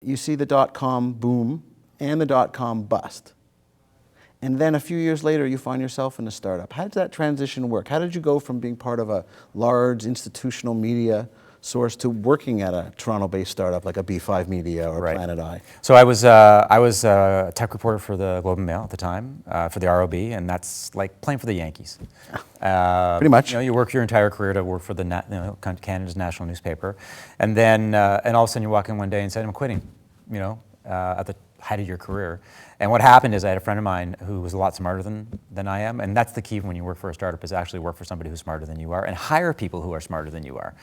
you see the dot-com boom and the dot-com bust. And then a few years later, you find yourself in a startup. How did that transition work? How did you go from being part of a large institutional media source to working at a Toronto-based startup like a B5 Media or Planet I? So I was a tech reporter for the Globe and Mail at the time, for the ROB, and that's like playing for the Yankees. Pretty much. You know, you work your entire career to work for the Canada's national newspaper, and then and all of a sudden you walk in one day and say, "I'm quitting," you know, at the height of your career. And what happened is I had a friend of mine who was a lot smarter than I am, and that's the key when you work for a startup, is actually work for somebody who's smarter than you are and hire people who are smarter than you are.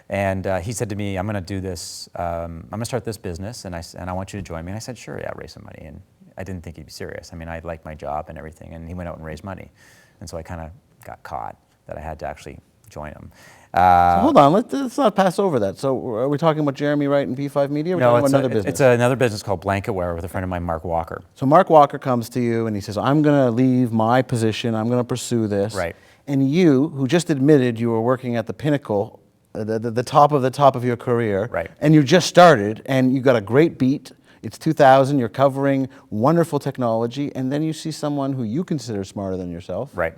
And he said to me, "I'm going to do this. I'm going to start this business, and I want you to join me." And I said, "Sure, yeah, raise some money." And I didn't think he'd be serious. I mean, I liked my job and everything, and he went out and raised money, and so I kind of got caught that I had to actually join him. So hold on, let's not pass over that. So are we talking about Jeremy Wright and B5 Media? Or No, talking about another business? It's another business called Blanketware with a friend of mine, Mark Walker. So Mark Walker comes to you and he says, "I'm going to leave my position. I'm going to pursue this." Right. And you, who just admitted you were working at the pinnacle, the top of your career, Right. and you just started, and you got a great beat. It's 2000. You're covering wonderful technology, and then you see someone who you consider smarter than yourself, Right.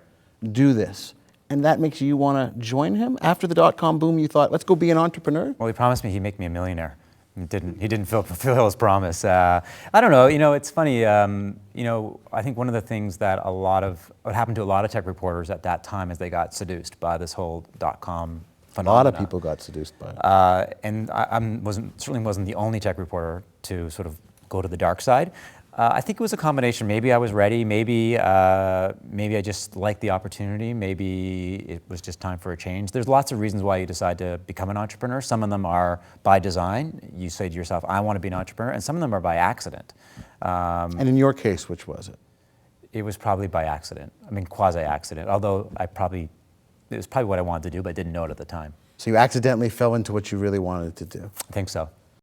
do this. And that makes you want to join him? After the dot-com boom, you thought, let's go be an entrepreneur? Well, he promised me he'd make me a millionaire. He didn't fulfill his promise. I don't know. You know, it's funny. You know, I think one of the things that what happened to a lot of tech reporters at that time is they got seduced by this whole dot-com A phenomenon. lot of people got seduced by it. And I certainly wasn't the only tech reporter to sort of go to the dark side. I think it was a combination. Maybe I was ready. Maybe I just liked the opportunity. Maybe it was just time for a change. There's lots of reasons why you decide to become an entrepreneur. Some of them are by design. You say to yourself, "I want to be an entrepreneur," and some of them are by accident. And in your case, which was it? It was probably by accident. I mean, quasi-accident. Although it was probably what I wanted to do, but I didn't know it at the time. So you accidentally fell into what you really wanted to do. I think so.